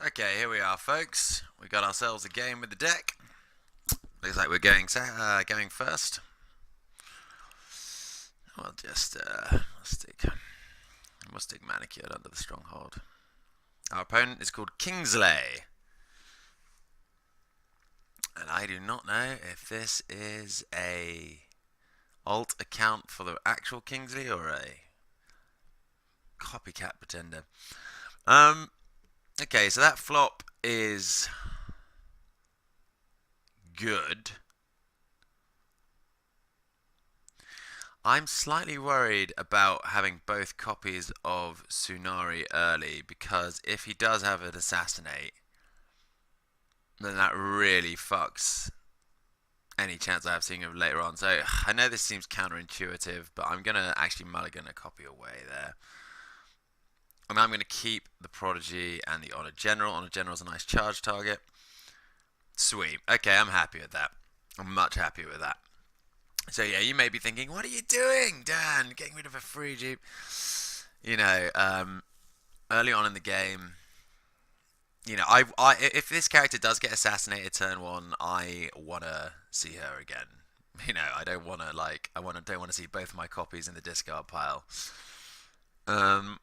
Okay, here we are, folks. We got ourselves a game with the deck. Looks like we're going first. We'll just we'll stick Manicured under the stronghold. Our opponent is called Kingsley, and I do not know if this is a alt account for the actual Kingsley or a copycat pretender. Okay, so that flop is good. I'm slightly worried about having both copies of Tsunari early because if he does have an assassinate, then that really fucks any chance I have seeing him later on. So I know this seems counterintuitive, but I'm gonna actually mulligan a copy away there. And I'm gonna keep the Prodigy and the Honoured General. Honoured General's a nice charge target. Sweet. Okay, I'm happy with that. I'm much happier with that. So yeah, you may be thinking, what are you doing, Dan? Getting rid of a free Jeep? You know, early on in the game, if this character does get assassinated turn one, I wanna see her again. I don't wanna don't wanna see both my copies in the discard pile. Um,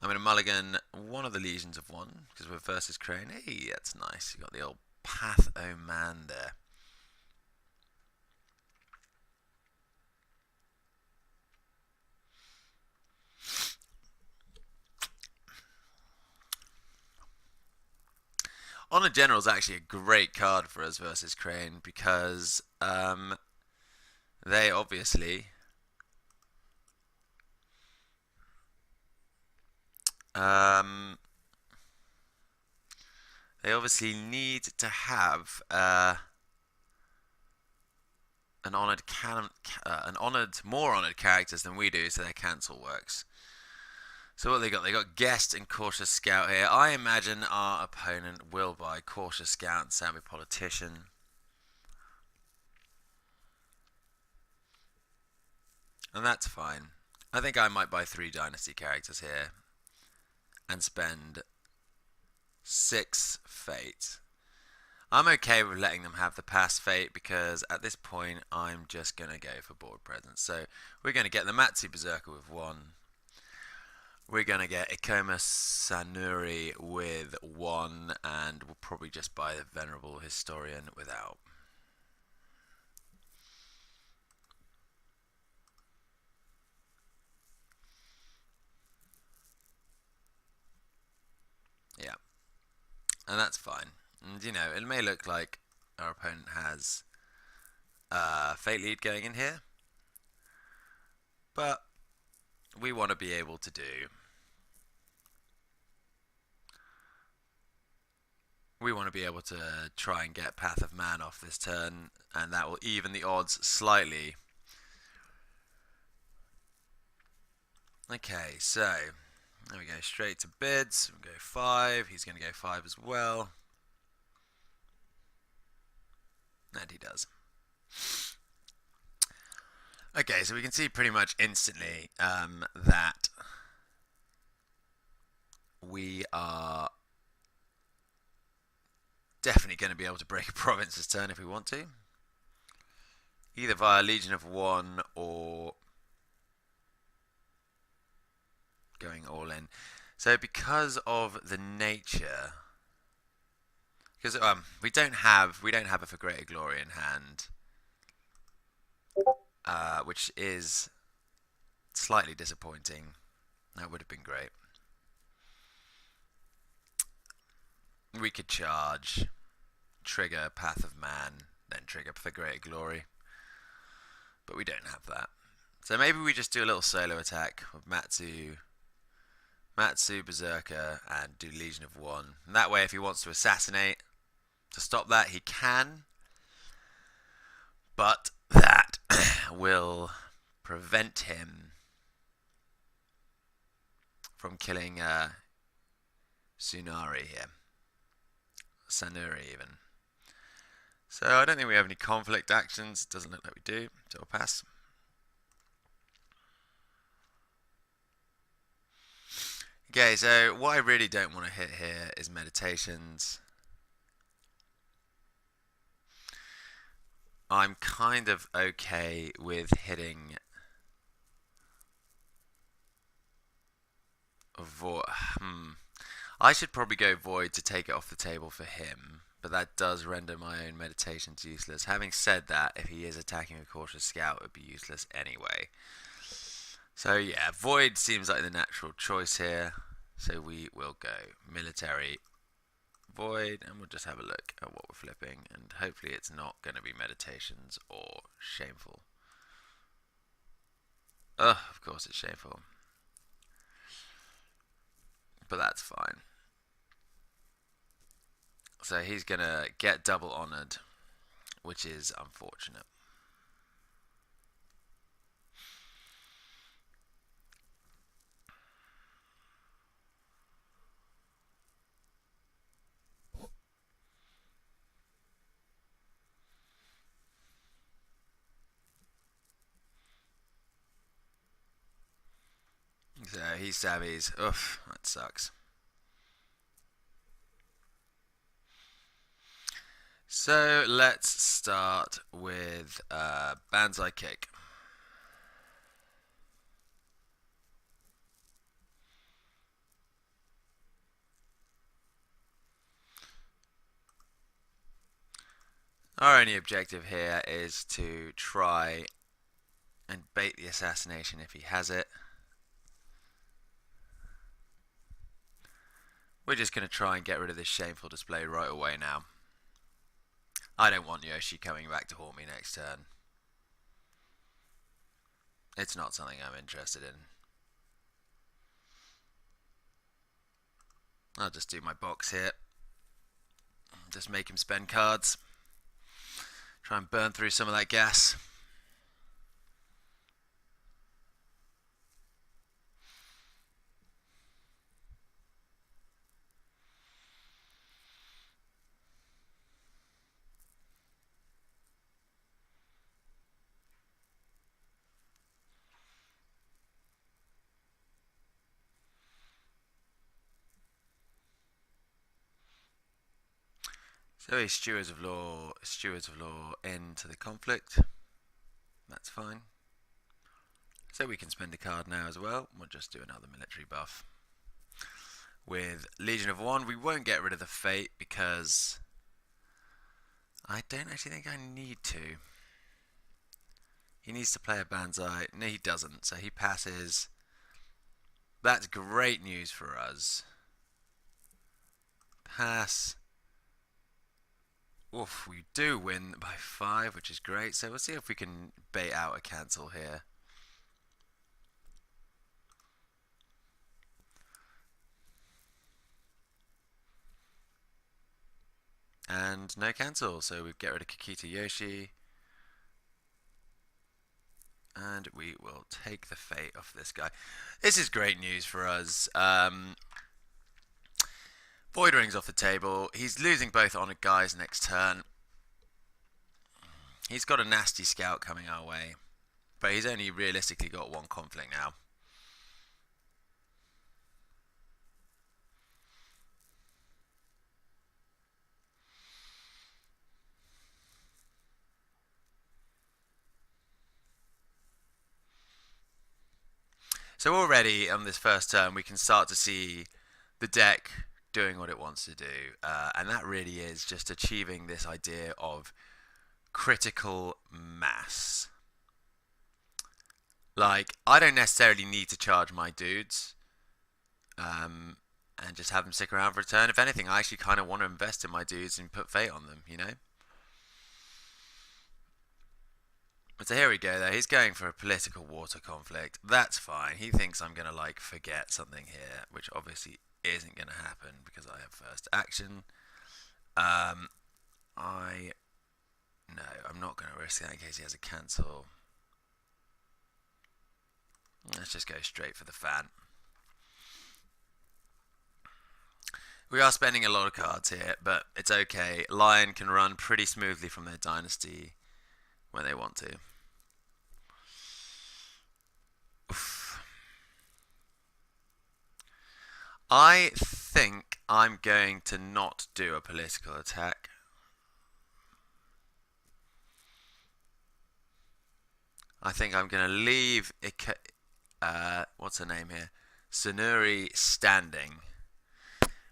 I'm gonna mulligan one of the Legions of One because we're versus Crane. Hey, that's nice. You got the old Path O Man there. Honor General is actually a great card for us versus Crane because they obviously um, need to have more honored characters than we do, so their cancel works. So what they got? They got Guest and Cautious Scout here. I imagine our opponent will buy Cautious Scout and Savvy Politician. And that's fine. I think I might buy 3 Dynasty characters here and spend 6 Fate. I'm okay with letting them have the pass Fate because at this point I'm just going to go for board presence. So we're going to get the Matsu Berserker with 1. We're going to get Ikoma Sanuri with 1, and we'll probably just buy the Venerable Historian without. Yeah, and that's fine. And it may look like our opponent has Fate Lead going in here, but we want to be able to do. We want to be able to try and get Path of Man off this turn, and that will even the odds slightly. Okay, so there we go, straight to bids. We'll go 5. He's going to go 5 as well. And he does. Okay, so we can see pretty much instantly that we are definitely going to be able to break a province's turn if we want to. Either via Legion of One or going all in. So because of the nature, because we don't have a For Greater Glory in hand, which is slightly disappointing. That would have been great. We could charge, trigger Path of Man, then trigger For Greater Glory, but we don't have that. So maybe we just do a little solo attack with Matsu Berserker, and do Legion of One. And that way, if he wants to assassinate to stop that, he can. But that will prevent him from killing Tsunari here. Sanuri, even. So I don't think we have any conflict actions. It doesn't look like we do. So we'll pass. Okay, so what I really don't want to hit here is meditations. I'm kind of okay with hitting Void. I should probably go Void to take it off the table for him, but that does render my own meditations useless. Having said that, if he is attacking a Cautious Scout, it would be useless anyway. So yeah, Void seems like the natural choice here. So we will go Military Void, and we'll just have a look at what we're flipping, and hopefully it's not going to be Meditations or Shameful. Ugh, of course it's Shameful. But that's fine. So he's going to get double honoured, which is unfortunate. So he savvies. Oof, that sucks. So let's start with Banzai Kick. Our only objective here is to try and bait the assassination if he has it. We're just going to try and get rid of this shameful display right away now. I don't want Yoshi coming back to haunt me next turn. It's not something I'm interested in. I'll just do my box here. Just make him spend cards. Try and burn through some of that gas. So he's Stewards of Law into the conflict. That's fine. So we can spend a card now as well. We'll just do another military buff. With Legion of One, we won't get rid of the Fate because I don't actually think I need to. He needs to play a Banzai. No, he doesn't, so he passes. That's great news for us. Pass. Oof, we do win by 5, which is great. So we'll see if we can bait out a cancel here. And no cancel, so we get rid of Kakita Yoshi. And we will take the fate off this guy. This is great news for us. Void Ring's off the table. He's losing both Honoured guys next turn. He's got a nasty scout coming our way. But he's only realistically got one conflict now. So already on this first turn we can start to see the deck doing what it wants to do. And that really is just achieving this idea of critical mass. Like, I don't necessarily need to charge my dudes and just have them stick around for a turn. If anything, I actually kind of want to invest in my dudes and put fate on them, you know? So here we go though, he's going for a political water conflict. That's fine. He thinks I'm going to like forget something here, which obviously isn't going to happen because I have first action. No, I'm not going to risk that in case he has a cancel. Let's just go straight for the fan. We are spending a lot of cards here, but it's okay. Lion can run pretty smoothly from their dynasty when they want to. Oof. I think I'm going to not do a political attack. I think I'm going to leave what's her name here? Sunuri standing.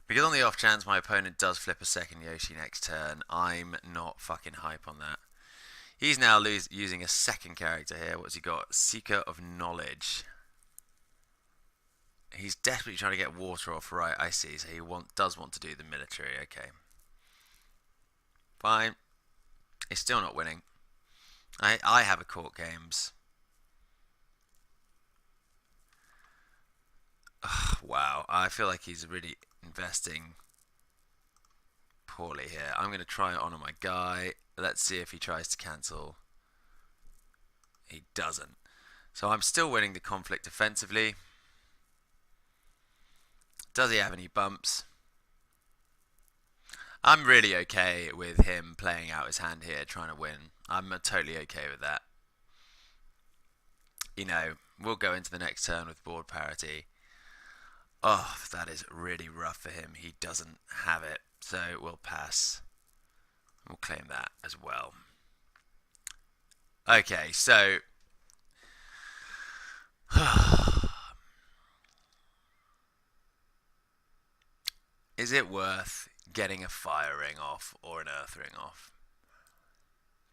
Because on the off chance my opponent does flip a second Yoshi next turn, I'm not fucking hype on that. He's now using a second character here. What's he got? Seeker of Knowledge. He's desperately trying to get water off, right? I see. So he does want to do the military. Okay. Fine. He's still not winning. I have a court games. Ugh, wow. I feel like he's really investing poorly here. I'm going to try and honour my guy. Let's see if he tries to cancel. He doesn't. So I'm still winning the conflict defensively. Does he have any bumps? I'm really okay with him playing out his hand here, trying to win. I'm totally okay with that. You know, we'll go into the next turn with board parity. Oh, that is really rough for him. He doesn't have it, so we'll pass. We'll claim that as well. Okay, so is it worth getting a fire ring off or an earth ring off,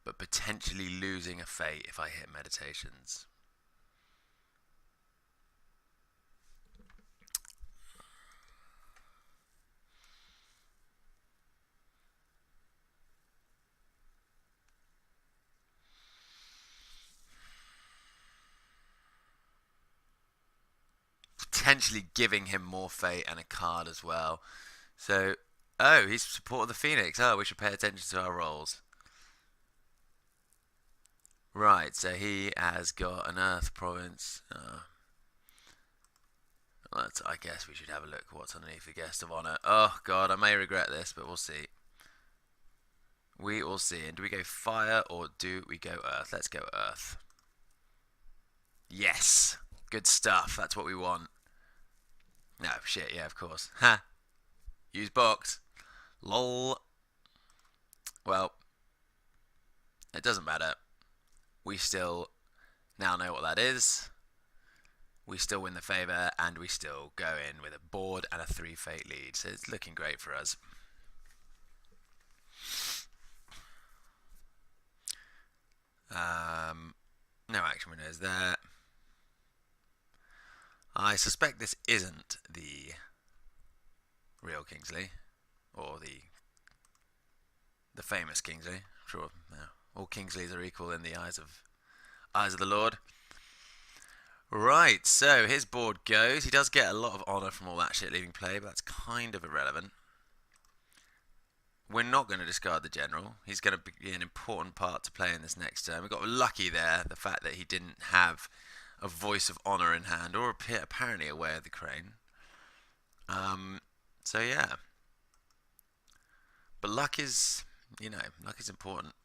but potentially losing a fate if I hit meditations? Potentially giving him more fate and a card as well. So, oh, he's support of the Phoenix. Oh, we should pay attention to our rolls. Right, so he has got an Earth province. I guess we should have a look what's underneath the guest of honor. Oh god, I may regret this, but we'll see. We will see. And do we go fire or do we go earth? Let's go earth. Yes, good stuff. That's what we want. No shit. Yeah, of course. Ha. Use box. Lol. Well, it doesn't matter. We still now know what that is. We still win the favour, and we still go in with a board and a 3 fate lead. So it's looking great for us. No action windows there. I suspect this isn't the real Kingsley, or the famous Kingsley. I'm sure all Kingsleys are equal in the eyes of the Lord. Right, so his board goes. He does get a lot of honour from all that shit leaving play, but that's kind of irrelevant. We're not going to discard the general. He's going to be an important part to play in this next turn. We got lucky there, the fact that he didn't have a voice of honour in hand, or apparently aware of the crane. So yeah. But luck is, luck is important.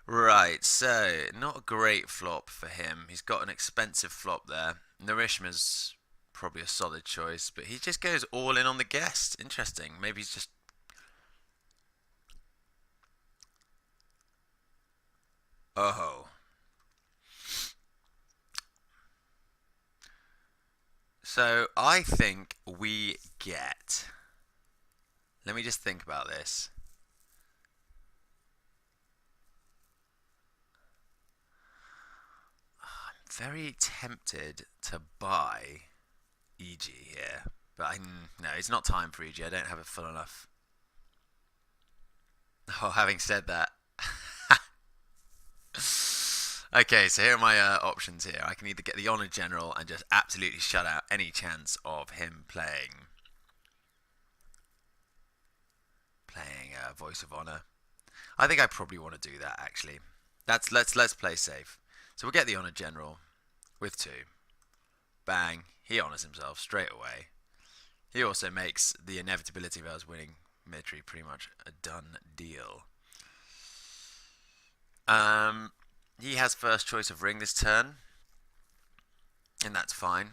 Right, so not a great flop for him. He's got an expensive flop there. Narishma's probably a solid choice, but he just goes all in on the guest. Interesting. Maybe he's just... Oh. So I think we get... Let me just think about this. I'm very tempted to buy EG here, but no, it's not time for EG. I don't have it full enough. Oh, having said that, okay, so here are my options here. I can either get the Honor General and just absolutely shut out any chance of him playing Voice of Honor. I think I probably want to do that actually. Let's play safe. So we'll get the Honor General with 2. Bang, he honors himself straight away. He also makes the inevitability of us winning military pretty much a done deal. He has first choice of ring this turn, and that's fine.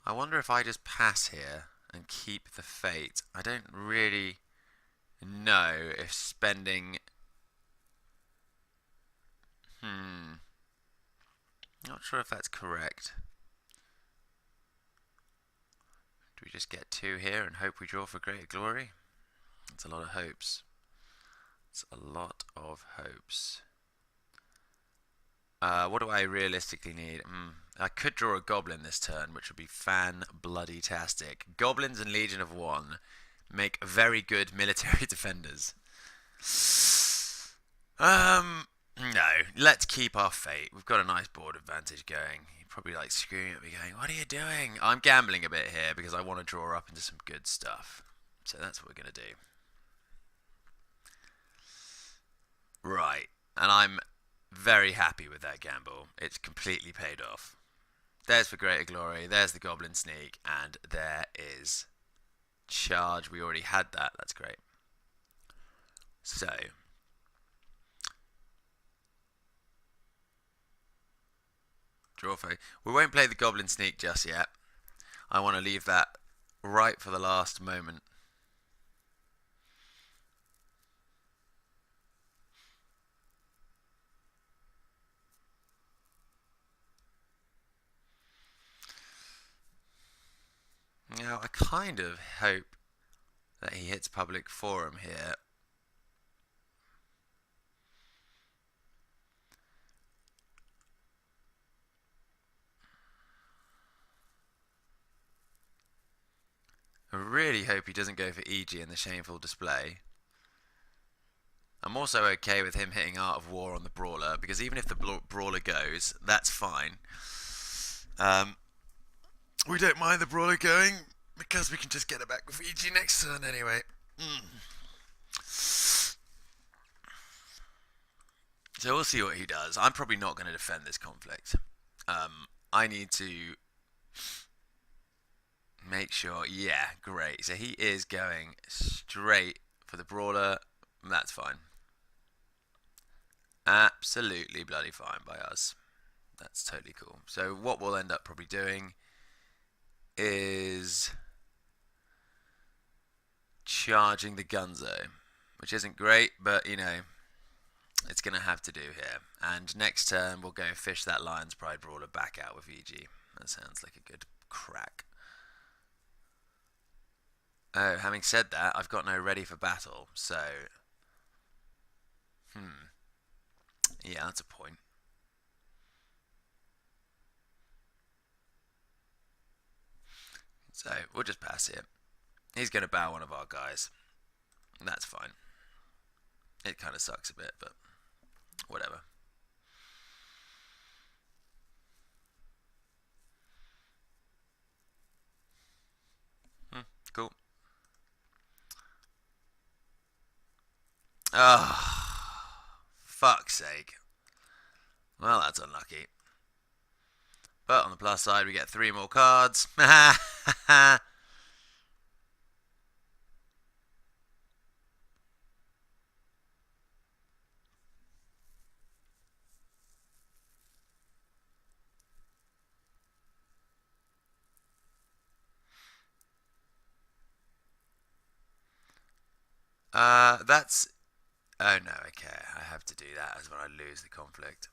I wonder if I just pass here and keep the fate. I don't really know if spending... Not sure if that's correct. Do we just get 2 here and hope we draw for greater glory? That's a lot of hopes. It's a lot of hopes. What do I realistically need? I could draw a goblin this turn, which would be fan-bloody-tastic. Goblins and Legion of One make very good military defenders. No, let's keep our fate. We've got a nice board advantage going. You're probably like screaming at me going, what are you doing? I'm gambling a bit here because I want to draw up into some good stuff. So that's what we're going to do. Right, and I'm very happy with that gamble. It's completely paid off. There's for greater glory, there's the goblin sneak, and there is charge. We already had that, that's great. So, draw for... We won't play the goblin sneak just yet. I want to leave that right for the last moment. Now, I kind of hope that he hits public forum here. I really hope he doesn't go for EG in the shameful display. I'm also okay with him hitting Art of War on the Brawler, because even if the Brawler goes, that's fine. We don't mind the Brawler going, because we can just get it back with EG next turn anyway. So we'll see what he does. I'm probably not going to defend this conflict. I need to make sure... Yeah, great. So he is going straight for the Brawler. That's fine. Absolutely bloody fine by us. That's totally cool. So what we'll end up probably doing is charging the Gunzo, which isn't great, but you know, it's going to have to do here. And next turn we'll go fish that Lion's Pride Brawler back out with EG. That sounds like a good crack. Oh, having said that, I've got no ready for battle, so... Yeah, that's a point. So, we'll just pass it. He's going to bow one of our guys. That's fine. It kind of sucks a bit, but whatever. Cool. Fuck's sake. Well, that's unlucky. But on the plus side, we get 3 more cards. That's... Oh no, okay. I have to do that as when I lose the conflict.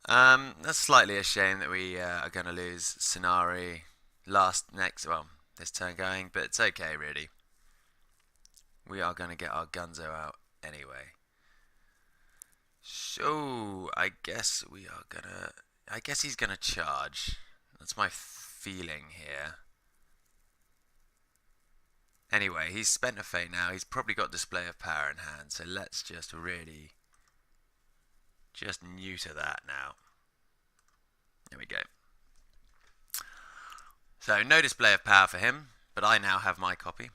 That's slightly a shame that we are going to lose Sonari this turn going, but it's okay, really. We are going to get our Gunzo out anyway. So, I guess we are going to... I guess he's going to charge. That's my feeling here. Anyway, he's spent a fate now. He's probably got Display of Power in hand, so let's just really... just neuter that now. There we go. So, no Display of Power for him, but I now have my copy.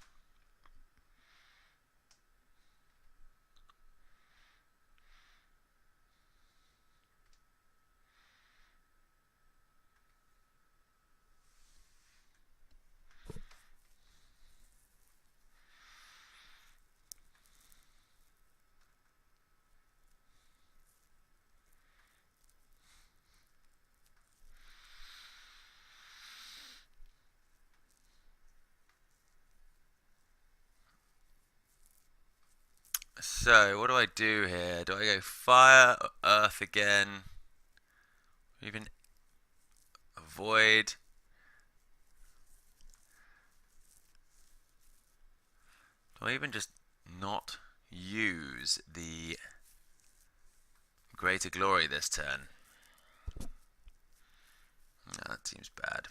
So, what do I do here? Do I go fire, or earth again? Even avoid? Do I even just not use the greater glory this turn? That seems bad.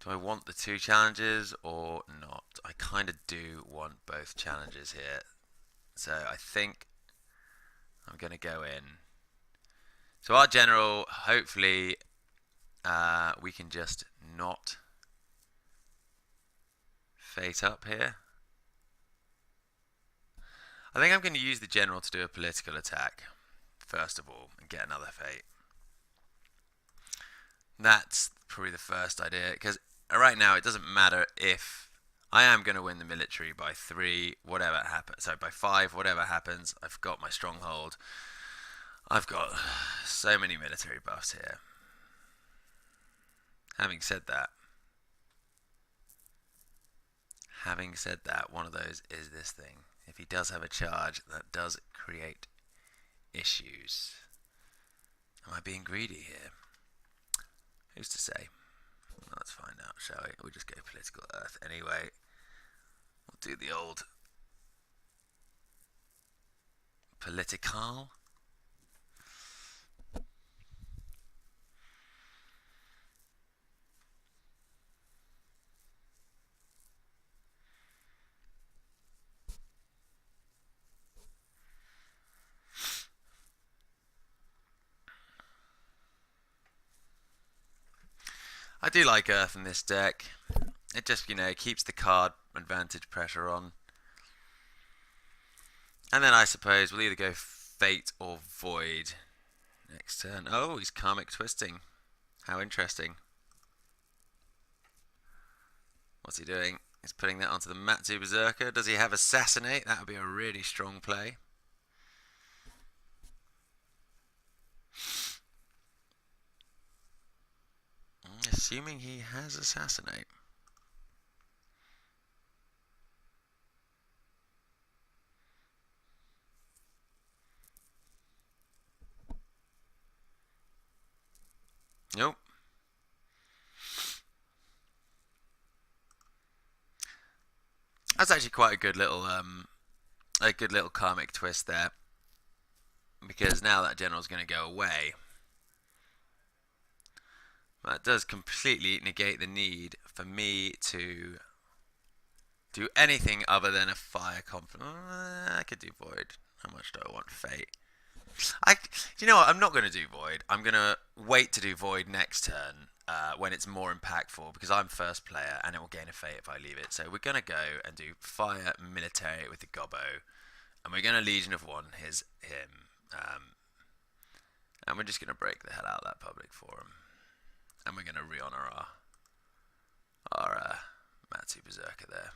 Do I want the two challenges or not? I kind of do want both challenges here. So I think I'm going to go in. So our general, hopefully, we can just not fate up here. I think I'm going to use the general to do a political attack, first of all, and get another fate. That's probably the first idea, because right now it doesn't matter if I am going to win the military by 3, whatever happens. So by 5, whatever happens, I've got my stronghold. I've got so many military buffs here. Having said that, one of those is this thing. If he does have a charge, that does create issues. Am I being greedy here? Who's to say? Let's find out, shall we? We'll just go political earth anyway. We'll do the old political. I do like earth in this deck. It just, keeps the card advantage pressure on. And then I suppose we'll either go fate or void next turn. Oh, he's karmic twisting. How interesting. What's he doing? He's putting that onto the Matsu Berserker. Does he have assassinate? That would be a really strong play. Assuming he has assassinate. Nope. That's actually quite a good little karmic twist there, because now that general's going to go away. That does completely negate the need for me to do anything other than a fire confidence. I could do void. How much do I want fate? You know what? I'm not going to do void. I'm going to wait to do void next turn when it's more impactful, because I'm first player and it will gain a fate if I leave it. So we're going to go and do fire military with the gobbo, and we're going to Legion of One him, and we're just going to break the hell out of that public forum, and we're going to re-honor our Matsu Berserker there.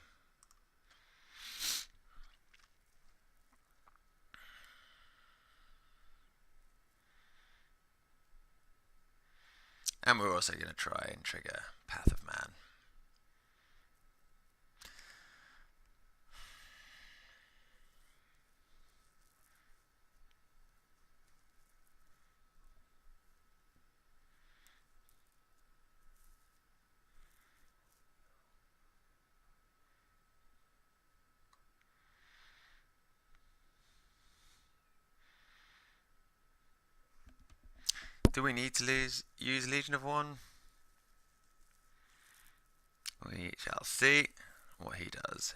And we're also going to try and trigger Path of Man. Do we need to use Legion of One? We shall see what he does.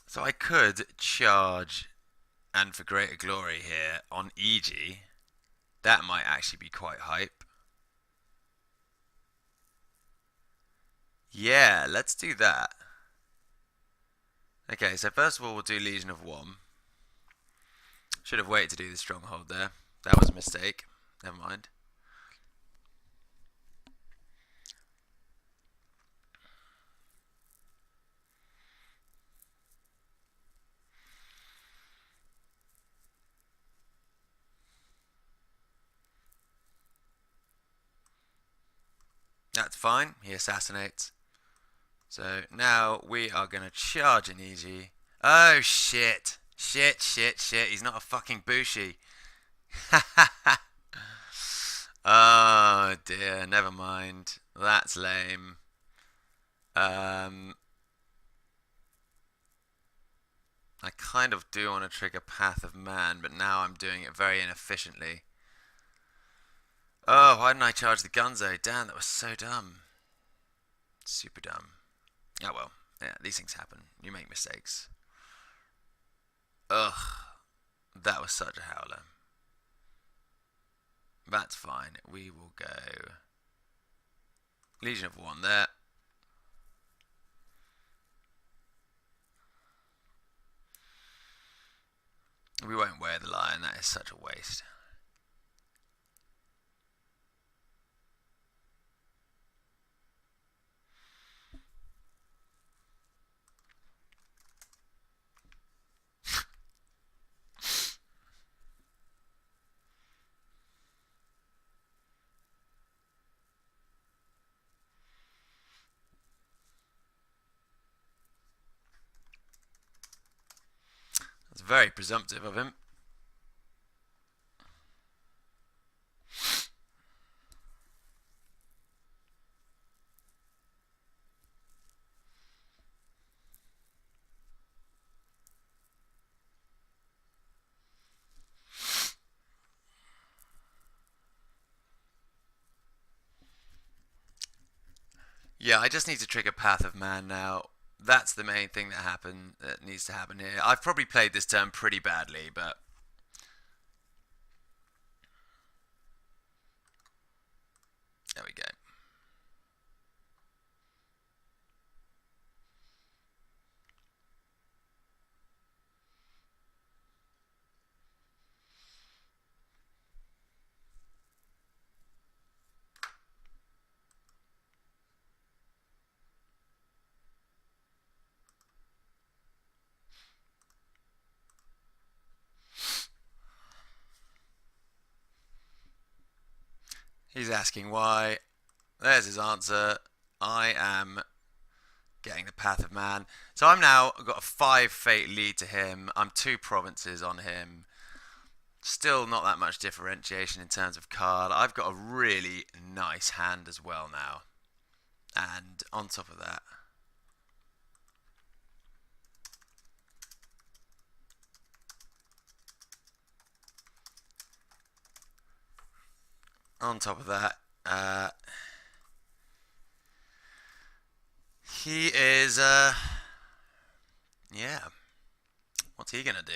So I could charge and for greater glory here on EG. That might actually be quite hype. Yeah, let's do that. Okay, so first of all we'll do Legion of One. Should have waited to do the stronghold there. That was a mistake. Never mind. That's fine. He assassinates. So now we are going to charge Iniji. Oh, shit. Shit, shit, shit. He's not a fucking Bushi. Oh, dear. Never mind. That's lame. I kind of do want to trigger Path of Man, but now I'm doing it very inefficiently. Oh, why didn't I charge the Gunzo? Damn, that was so dumb. Super dumb. Oh well. Yeah, these things happen. You make mistakes. Ugh. That was such a howler. That's fine. We will go Legion of One there. We won't wear the lion. That is such a waste. That's very presumptive of him. Yeah, I just need to trigger Path of Man now. That's the main thing that needs to happen here. I've probably played this turn pretty badly, but there we go. He's asking why. There's his answer. I am getting the Path of Man. So I'm now got a 5 fate lead to him. I'm 2 provinces on him. Still not that much differentiation in terms of card. I've got a really nice hand as well now. And on top of that, he is, yeah. What's he gonna do?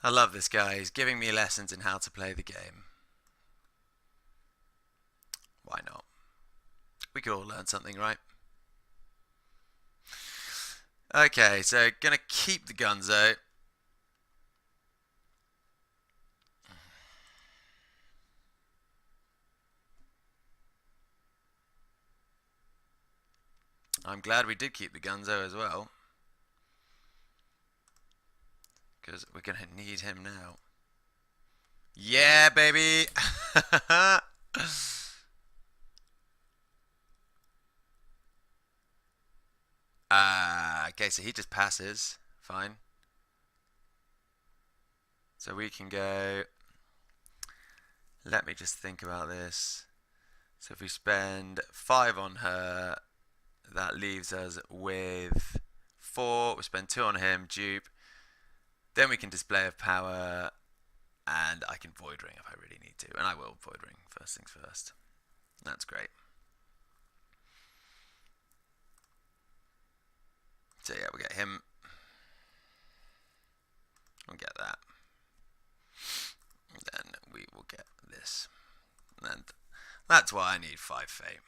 I love this guy. He's giving me lessons in how to play the game. Why not? We could all learn something, right? Okay, so gonna keep the Gunzo. I'm glad we did keep the Gunzo as well. Because we're going to need him now. Yeah, baby! Okay, so he just passes. Fine. So we can go... Let me just think about this. So if we spend 5 on her, that leaves us with 4. We spend 2 on him, dupe. Then we can display of power, and I can void ring if I really need to. And I will void ring, first things first. That's great. So yeah, we'll get him. We'll get that. Then we will get this. And that's why I need 5 fate.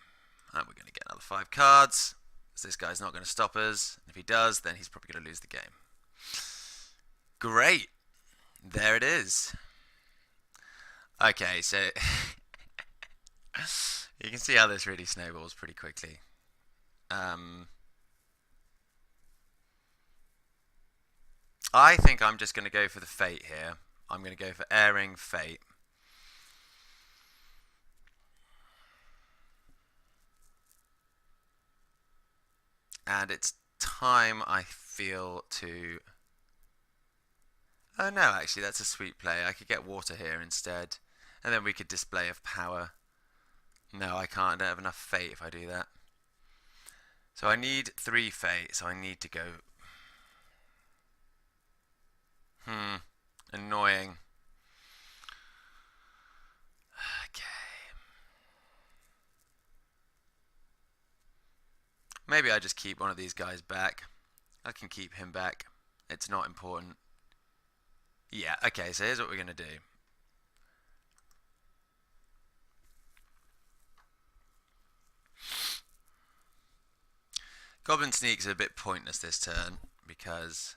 And we're going to get another 5 cards. Because this guy's not going to stop us. And if he does, then he's probably going to lose the game. Great. There it is. Okay, so you can see how this really snowballs pretty quickly. I think I'm just going to go for the Fate here. I'm going to go for Airing Fate. And it's time, I feel, to... Oh no, actually, that's a sweet play. I could get water here instead. And then we could display of power. No, I can't. I don't have enough Fate if I do that. So I need 3 Fate, so I need to go... Annoying. Okay. Maybe I just keep one of these guys back. I can keep him back. It's not important. Yeah, okay, so here's what we're going to do. Goblin Sneak's a bit pointless this turn because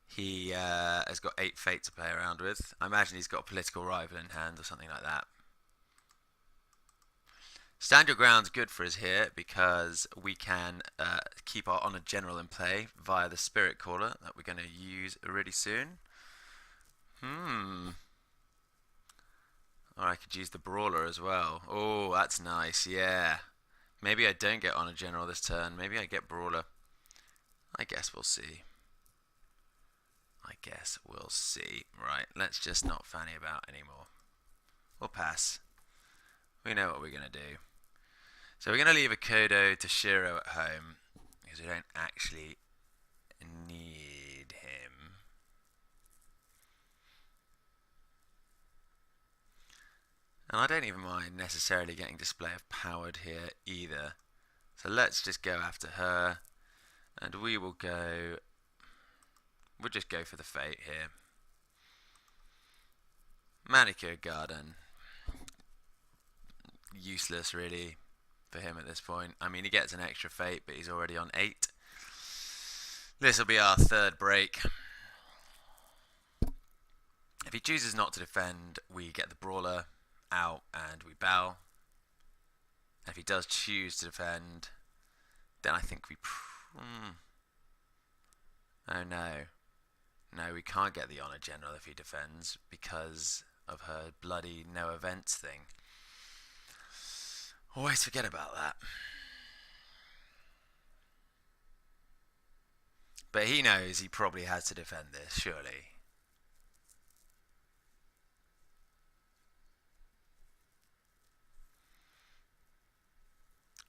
he has got 8 Fate to play around with. I imagine he's got a political rival in hand or something like that. Stand Your Ground's good for us here because we can keep our Honoured General in play via the Spirit Caller that we're going to use really soon. Or I could use the Brawler as well. Oh, that's nice, yeah. Maybe I don't get Honoured General this turn. Maybe I get Brawler. I guess we'll see. Right, let's just not fanny about anymore. We'll pass. We know what we're going to do. So we're going to leave a Kodo to Shiro at home because we don't actually need him. And I don't even mind necessarily getting Display of Powered here either. So let's just go after her. And we will go... We'll just go for the Fate here. Manicure Garden. Useless, really, for him at this point. I mean, he gets an extra Fate, but he's already on 8. This will be our 3rd break. If he chooses not to defend, we get the Brawler out and we bow. If he does choose to defend, then I think we... Oh no. No, we can't get the Honoured General if he defends because of her bloody no events thing. Always forget about that. But he knows he probably has to defend this, surely.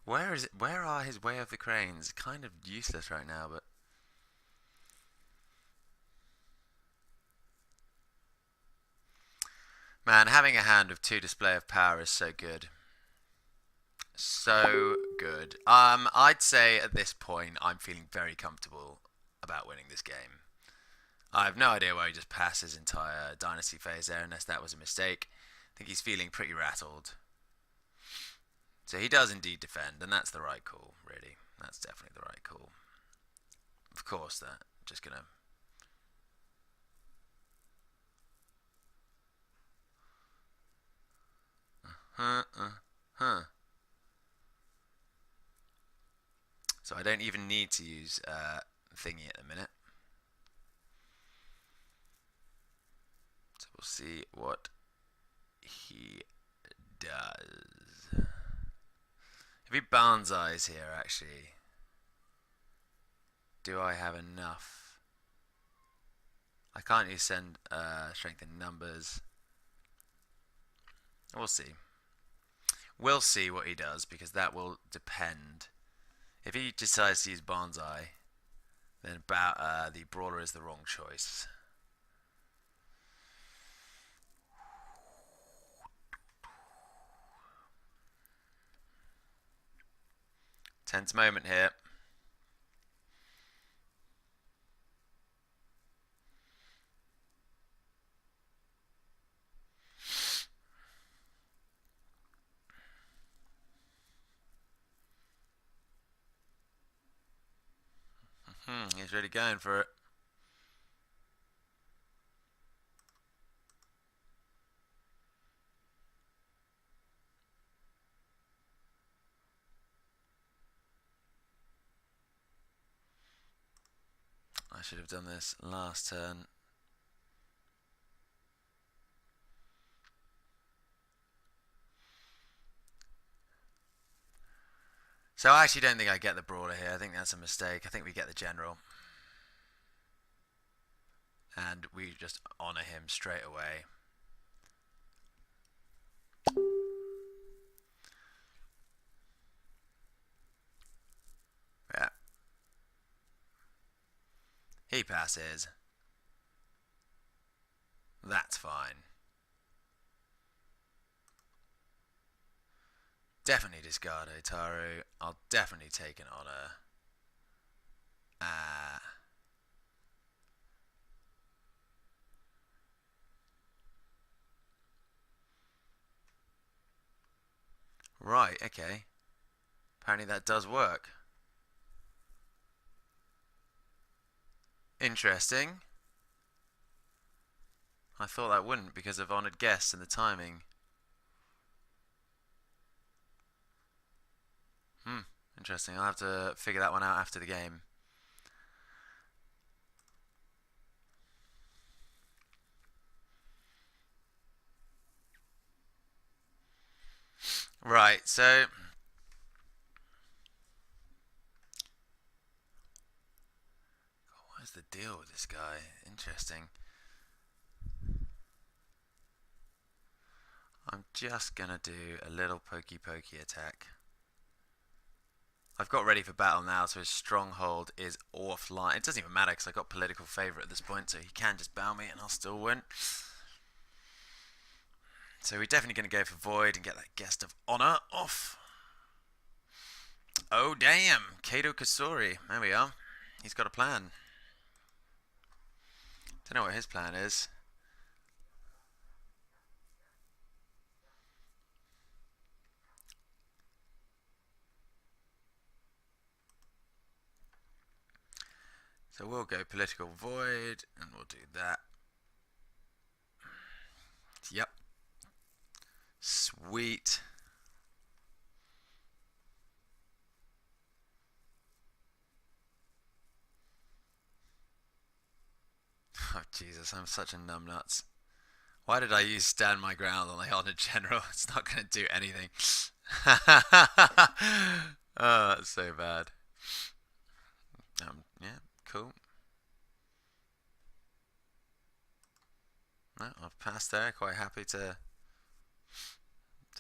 Where is it? Where are his Way of the Cranes? Kind of useless right now, but... Man, having a hand with 2 Display of Power is so good. So good. I'd say at this point I'm feeling very comfortable about winning this game. I have no idea why he just passed his entire Dynasty phase there, unless that was a mistake. I think he's feeling pretty rattled. So he does indeed defend, and that's the right call, really. That's definitely the right call. Of course, that. Just gonna... So I don't even need to use thingy at the minute. So we'll see what he does. If he Banzai's here, actually, do I have enough? I can't use send strength in numbers. We'll see. We'll see what he does because that will depend. If he decides to use Banzai, then the Brawler is the wrong choice. Tense moment here. He's really going for it. should have done this last turn. So I actually don't think I get the brawler here. I think that's a mistake. I think we get the general. And we just honour him straight away. Yeah. He passes. That's fine. Definitely discard Otaru. I'll definitely take an honour. Right, okay. Apparently that does work. Interesting. I thought that wouldn't because of honoured guests and the timing. Interesting. I'll have to figure that one out after the game. Right, so what is the deal with this guy? Interesting. I'm just gonna do a little pokey attack. I've got ready for battle now, so his stronghold is offline. It doesn't even matter because I got political favour at this point, so he can just bow me and I'll still win. So we're definitely going to go for Void and get that Guest of Honour off. Oh damn, Kato Kasori. There we are. He's got a plan. Don't know what his plan is. So we'll go Political Void, and we'll do that. Yep. Sweet. Oh Jesus, I'm such a numbnuts. Why did I use Stand My Ground on the Honoured General? It's not going to do anything. Oh, that's so bad. Yeah, cool. No, I've passed there. Quite happy to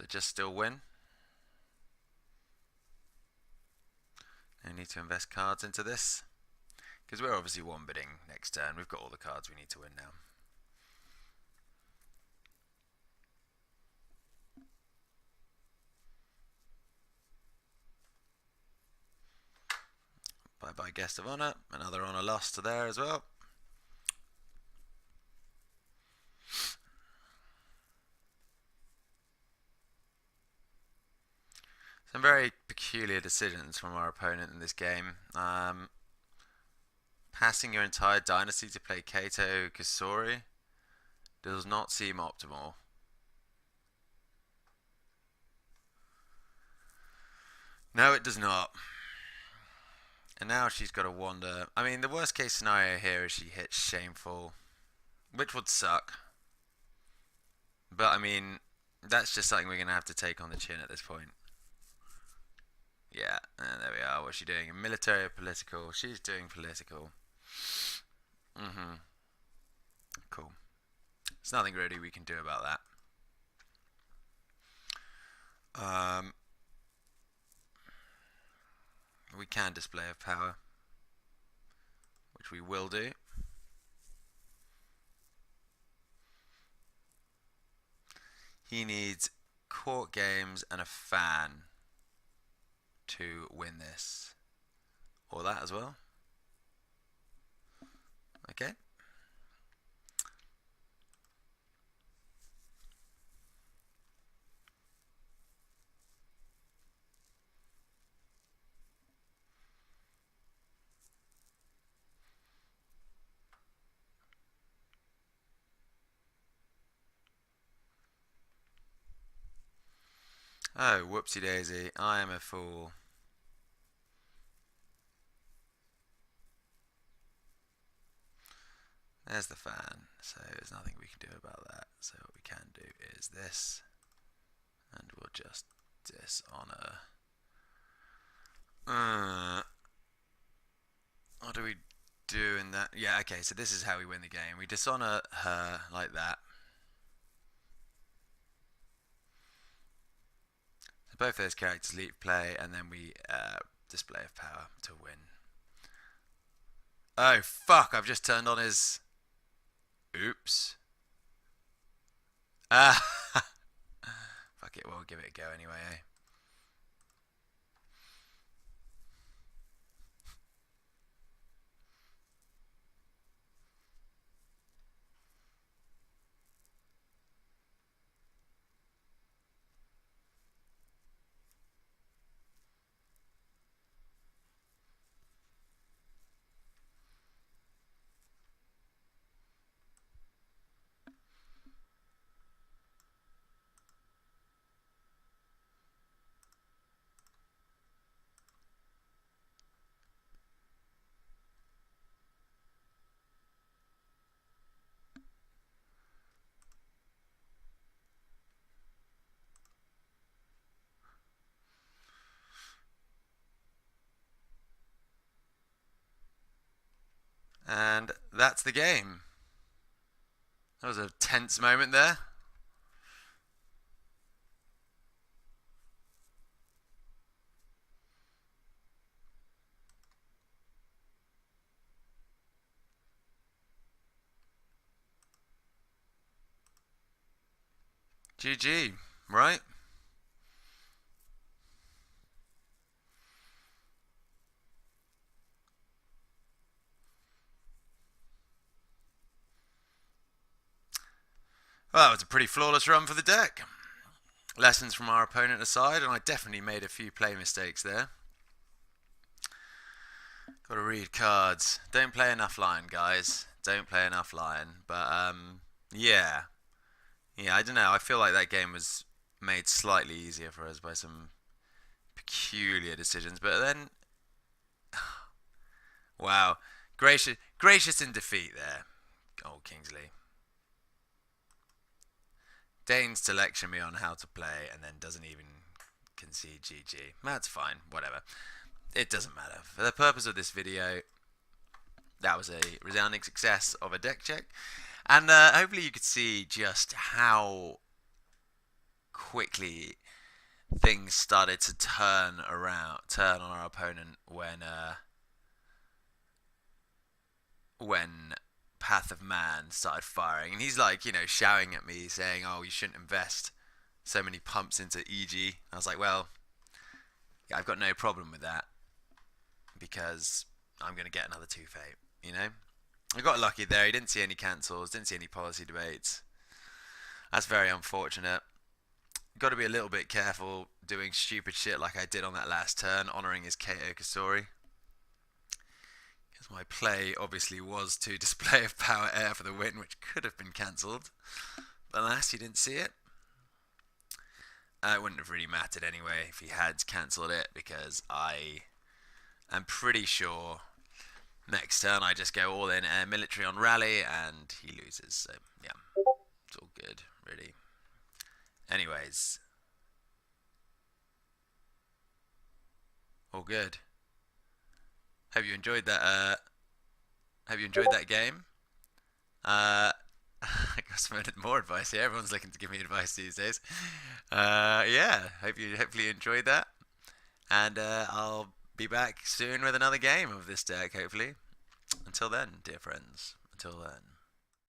just still win. No need to invest cards into this because we're obviously one bidding next turn. We've got all the cards we need to win now. Bye bye Guest of Honour. Another honour lost to there as well. Some very peculiar decisions from our opponent in this game. Passing your entire dynasty to play Kato Kasori does not seem optimal. No, it does not. And now she's got to wander. I mean, the worst case scenario here is she hits Shameful, which would suck. But I mean, that's just something we're going to have to take on the chin at this point. Yeah, and there we are. What's she doing? Military or political? She's doing political. Cool. There's nothing really we can do about that. We can display a power, which we will do. He needs court games and a fan to win this. Or that as well. Okay. Oh, whoopsie daisy. I am a fool. There's the fan, so there's nothing we can do about that. So what we can do is this, and we'll just dishonor. What do we do in that? Yeah, okay, so this is how we win the game. We dishonor her like that. So both those characters leave play, and then we display of power to win. Oh, fuck, I've just turned on his... Oops. Ah! Fuck it, we'll give it a go anyway, eh? And that's the game. That was a tense moment there. GG, right? Well, that was a pretty flawless run for the deck. Lessons from our opponent aside, and I definitely made a few play mistakes there. Got to read cards. Don't play enough Lion, guys. Don't play enough Lion. But, yeah. Yeah, I don't know. I feel like that game was made slightly easier for us by some peculiar decisions. But then, wow. Gracious in defeat there, old Kingsley. Deigns to lecture me on how to play and then doesn't even concede GG. That's fine, whatever. It doesn't matter. For the purpose of this video, that was a resounding success of a deck check. And hopefully you could see just how quickly things started to turn on our opponent when Path of Man started firing, and he's like, shouting at me saying, "Oh, you shouldn't invest so many pumps into EG." I was like, well, yeah, I've got no problem with that because I'm going to get another 2 Fate, I got lucky there. He didn't see any cancels, didn't see any policy debates. That's very unfortunate. Got to be a little bit careful doing stupid shit like I did on that last turn, honouring his KO Kasori. Because my play obviously was to display of power air for the win, which could have been cancelled. But alas, he didn't see it. It wouldn't have really mattered anyway if he had cancelled it, because I am pretty sure next turn I just go all in air military on rally and he loses. So yeah, it's all good, really. Anyways, all good. Hope you enjoyed that. Have you enjoyed that game? I guess I wanted more advice here. Everyone's looking to give me advice these days. Yeah, hopefully you enjoyed that, and I'll be back soon with another game of this deck, hopefully. Until then, dear friends. Until then.